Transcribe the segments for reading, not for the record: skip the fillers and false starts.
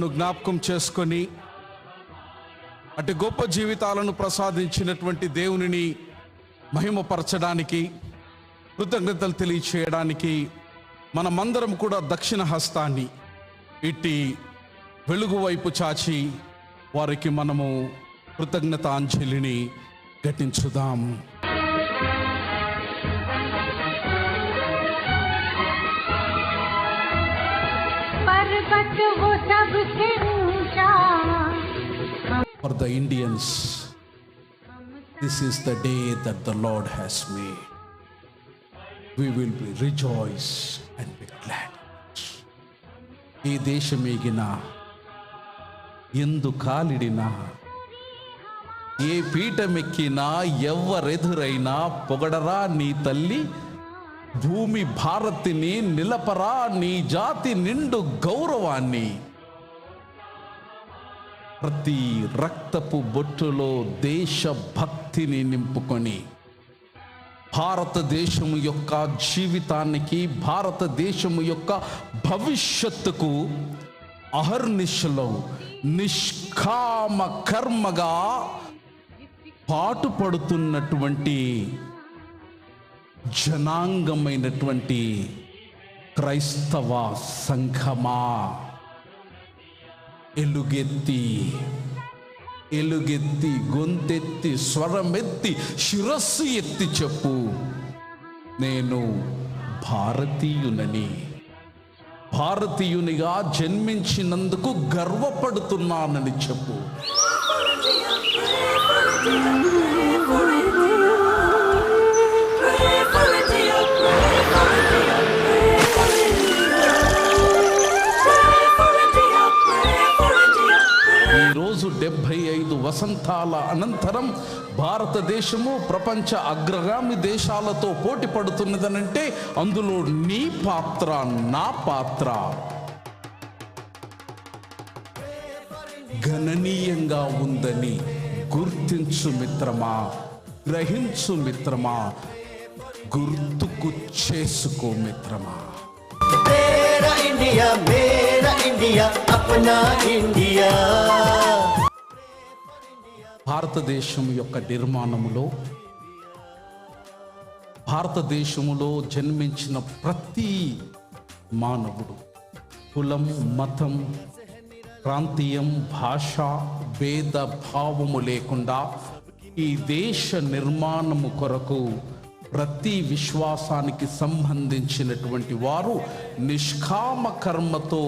పిల్లలను జ్ఞాపకం చేసుకొని అటు గొప్ప జీవితాలను ప్రసాదించినటువంటి దేవునిని మహిమపరచడానికి, కృతజ్ఞతలు తెలియచేయడానికి మనమందరం కూడా దక్షిణ హస్తాన్ని ఇట్టి వెలుగు వైపు చాచి వారికి మనము కృతజ్ఞతాంజలిని ఘటించుదాం. For the Indians, this is the day that the Lord has made. We will be rejoice and be glad. ఈ దేశమేగిన ఎందు కాలిడినా, ఏ పీఠమెక్కినా, ఎవ్వరెదురైనా పొగడరా నీ తల్లి భూమి భారతిని, నిలపరా నీ జాతి నిండు గౌరవాన్ని. ప్రతి రక్తపు బొట్టులో దేశభక్తిని నింపుకొని భారతదేశము యొక్క జీవితానికి, భారతదేశము యొక్క భవిష్యత్తుకు అహర్నిశలో నిష్కామ కర్మగా పాటుపడుతున్నటువంటి జనాంగమైనటువంటి క్రైస్తవ సంఘమా, ఎలుగెత్తి గొంతెత్తి స్వరమెత్తి శిరస్సు ఎత్తి చెప్పు, నేను భారతీయునని, భారతీయునిగా జన్మించినందుకు గర్వపడుతున్నానని చెప్పు. ఈరోజు 75 వసంతాల అనంతరం భారతదేశము ప్రపంచ అగ్రగామి దేశాలతో పోటీ పడుతున్నదనంటే అందులో నీ పాత్ర, నా పాత్ర గణనీయంగా ఉందని గుర్తించు మిత్రమా, గ్రహించు మిత్రమా, గుర్తుకు చేసుకో మిత్రమా. ఇండియా, మేరా ఇండియా, అప్నా ఇండియా. భారతదేశం యొక్క నిర్మాణములో, భారతదేశములో జన్మించిన ప్రతి మానవుడు కులం, మతం, ప్రాంతీయం, భాష భేద భావము లేకుండా ఈ దేశ నిర్మాణము కొరకు ప్రతి విశ్వాసానికి సంబంధించినటువంటి వారు నిష్కామ కర్మతో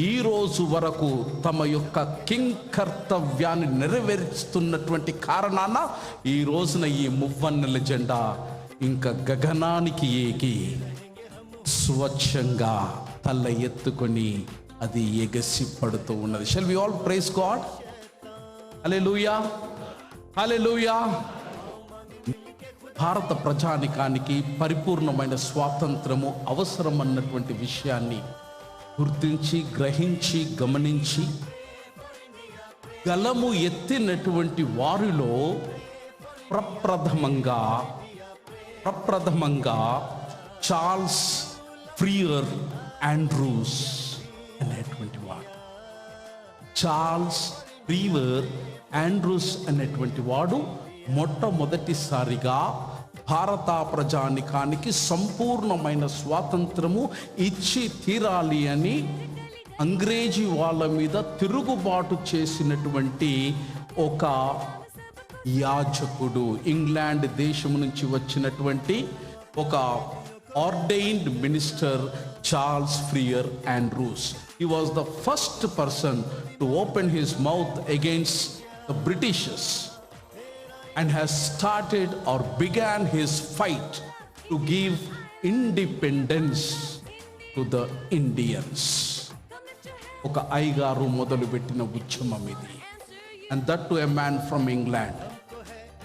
ఈ రోజు వరకు తమ యొక్క కింకర్తవ్యాన్ని నెరవేరుస్తున్నటువంటి కారణాన ఈ రోజున ఈ మువ్వన్నెల జెండా ఇంకా గగనానికి ఏగి స్వచ్ఛంగా తల ఎత్తుకొని అది ఎగసి పడుతూ ఉన్నది. Shall we all praise God. Hallelujah, hallelujah. భారత ప్రజానికానికి పరిపూర్ణమైన స్వాతంత్రము అవసరం అన్నటువంటి విషయాన్ని గుర్తించి, గ్రహించి, గమనించి గలము ఎత్తినటువంటి వారిలో ప్రప్రథమంగా చార్ల్స్ ఫ్రీయర్ ఆండ్రూస్ అనేటువంటి వాడు. చార్ల్స్ ఫ్రీయర్ ఆండ్రూస్ అనేటువంటి వాడు మొట్టమొదటిసారిగా భారత ప్రజానికానికి సంపూర్ణమైన స్వాతంత్రము ఇచ్చి తీరాలి అని అంగ్రేజీ వాళ్ళ మీద తిరుగుబాటు చేసినటువంటి ఒక యాజకుడు, ఇంగ్లాండ్ దేశం నుంచి వచ్చినటువంటి ఒక ordained minister Charles Freer Andrews. He was the first person to open his mouth against the Britishers and has started or began his fight to give independence to the Indians. ఒక ఐగారు మొదలుపెట్టిన ఉద్యమం ఇది. And that to a man from England.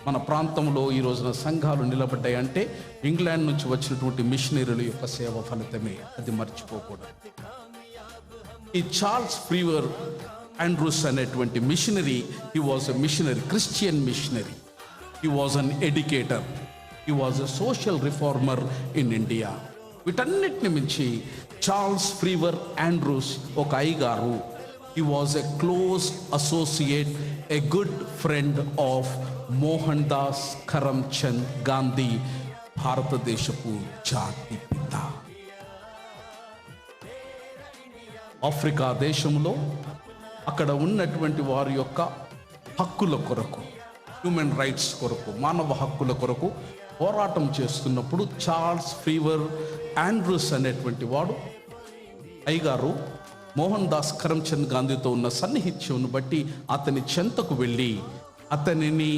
మన ప్రాంతంలో ఈ రోజున సంఘాలు నిలబడ్డాయి అంటే ఇంగ్లాండ్ నుంచి వచ్చినటువంటి మిషనరీల యొక్క సేవ ఫలితమే, అది మర్చిపోకూడదు. ఈ చార్ల్స్ ఫ్రీయర్ ఆండ్రూస్ అనేటువంటి machinery, he was a missionary, Christian missionary. He was an educator. He was a social reformer in India. వీటన్నిటిని మించి చార్ల్స్ ఫ్రీయర్ ఆండ్రూస్ ఒక అయ్యగారు, He was a close associate, a good friend of Mohandas Karamchand Gandhi, భారతదేశపు జాతి పిత. Africa దేశంలో అక్కడ ఉన్నటువంటి వారి యొక్క హక్కుల కొరకు, హ్యూమన్ రైట్స్ కొరకు, మానవ హక్కుల కొరకు పోరాటం చేస్తున్నప్పుడు చార్ల్స్ ఫీవర్ ఆండ్రూస్ అనేటువంటి వాడు అయ్యగారు మోహన్ దాస్ కరమ్చంద్ గాంధీతో ఉన్న సన్నిహిత్యంను బట్టి అతని చెంతకు వెళ్ళి అతనిని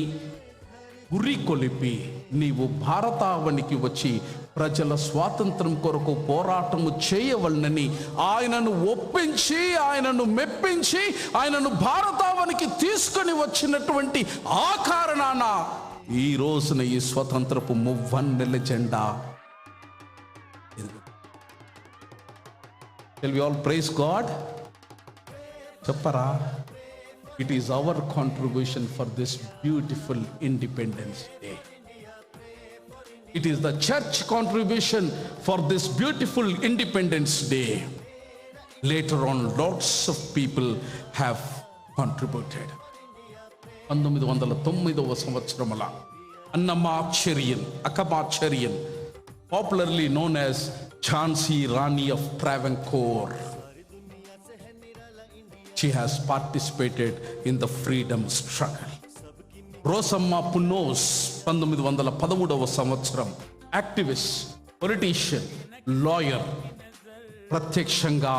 ఉరికొలిపి, నీవు భారతావనికి వచ్చి ప్రజల స్వాతంత్రం కొరకు పోరాటము చేయవలనని ఆయనను ఒప్పించి, ఆయనను మెప్పించి, ఆయనను భారతావనికి తీసుకొని వచ్చినటువంటి ఆ కారణాన ఈ రోజున ఈ స్వతంత్రపు మువ్వన్నెల జెండా. Shall we all praise God? చెప్పరా? It is our contribution for this beautiful Independence Day. It is the church contribution for this beautiful Independence Day. Later on, lots of people have contributed. 1909వ సంవత్సరముల అక్కమాచరియన్, popularly known as Jhansi Rani of Travancore, she has participated in the freedom struggle. Rosamma Punos, 1913వ సంవత్సరం, activist, politician, lawyer, ప్రత్యక్షంగా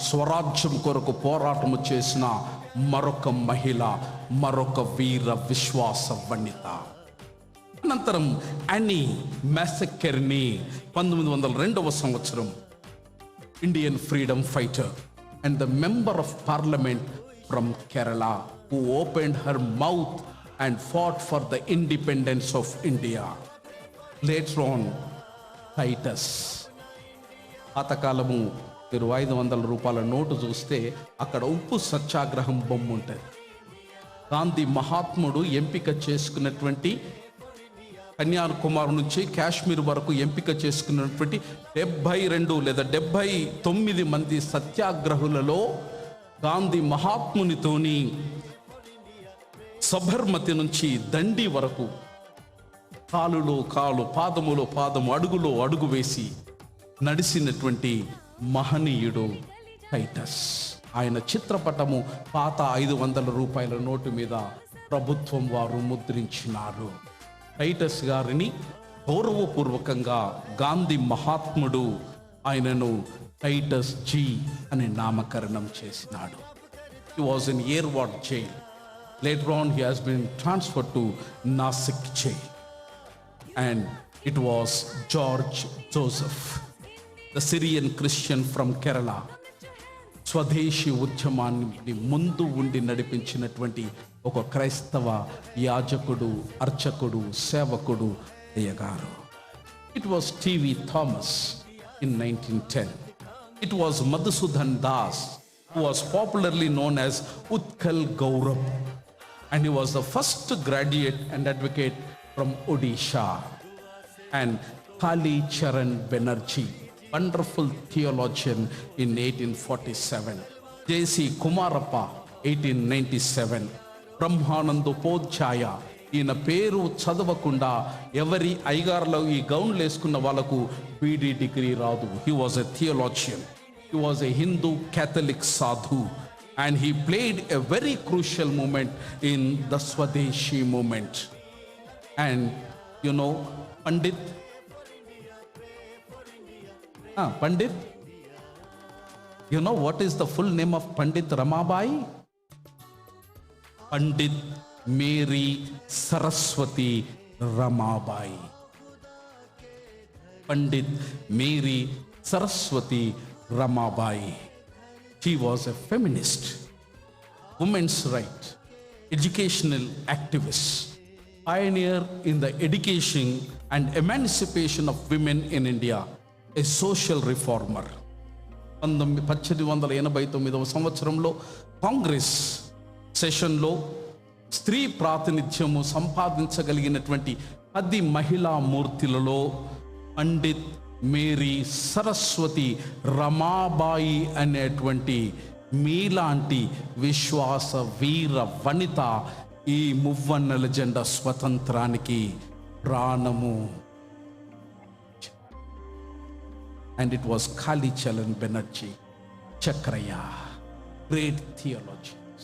స్వరాజ్యం కొరకు పోరాటము చేసిన మరొక మహిళ, మరొక వీర విశ్వాస వనిత. అనంతరం అనీ మ్యాసెకెర్నీ, 1902వ సంవత్సరం, Indian freedom fighter and the member of parliament from Kerala who opened her mouth and fought for the independence of India. Later on, Titus. పాతకాలము మీరు 500 రూపాయల నోటు చూస్తే అక్కడ ఉప్పు సత్యాగ్రహం బొమ్మ ఉంటుంది. గాంధీ మహాత్ముడు ఎంపిక చేసుకున్నటువంటి కన్యాకుమారి నుంచి కాశ్మీర్ వరకు ఎంపిక చేసుకున్నటువంటి 72 లేదా 79 మంది సత్యాగ్రహులలో గాంధీ మహాత్మునితోని సబర్మతి నుంచి దండి వరకు కాలులో కాలు, పాదములో పాదము, అడుగులో అడుగు వేసి నడిచినటువంటి మహనీయుడు టైటస్. ఆయన చిత్రపటము పాత 500 రూపాయల నోటు మీద ప్రభుత్వం వారు ముద్రించినారు. టైటస్ గారిని గౌరవపూర్వకంగా గాంధీ మహాత్ముడు ఆయనను టైటస్ జీ అని నామకరణం చేసినాడు. He was in Yerwad jail. Later on he has been transferred to Nasik jail. And it was George Joseph, the Syrian Christian from Kerala, స్వదేశీ ఉద్యమాన్ని ముందు ఉండి నడిపించినటువంటి ఒక క్రైస్తవ యాజకుడు, అర్చకుడు, సేవకుడు అయ్యగారు. It was TV Thomas in 1910. It was Madhusudan Das who was popularly known as Utkal Gaurav, and he was the first graduate and advocate from Odisha. And Kali Charan Banerjee, wonderful theologian in 1847. J.C. Kumarappa, 1897. Brahmananda ఉపాధ్యాయ, ఈయన పేరు చదవకుండా ఎవరి అయ్యగారులో ఈ గౌన్లు వేసుకున్న వాళ్ళకు beedi degree రాదు. He was a theologian. He was a Hindu Catholic sadhu, and he played a very crucial moment in the Swadeshi movement. And you know, Pandit, you know what is the full name of Pandit Ramabai? Pandit Mary Saraswati Ramabai. Pandit Mary Saraswati Ramabai. She was a feminist, women's right, educational activist, pioneer in the education and emancipation of women in India, a social reformer. 1889వ సంవత్సరంలో కాంగ్రెస్ సెషన్లో స్త్రీ ప్రాతినిధ్యము సంపాదించగలిగినటువంటి 10 మహిళా మూర్తులలో Pandit Mary Saraswati Ramabai అనేటువంటి మీలాంటి విశ్వాస వీర వనిత ఈ మువ్వన్నెల జెండా స్వతంత్రానికి ప్రాణము. And it was Kali Chalan Banerjee, Chakraya, great theologians.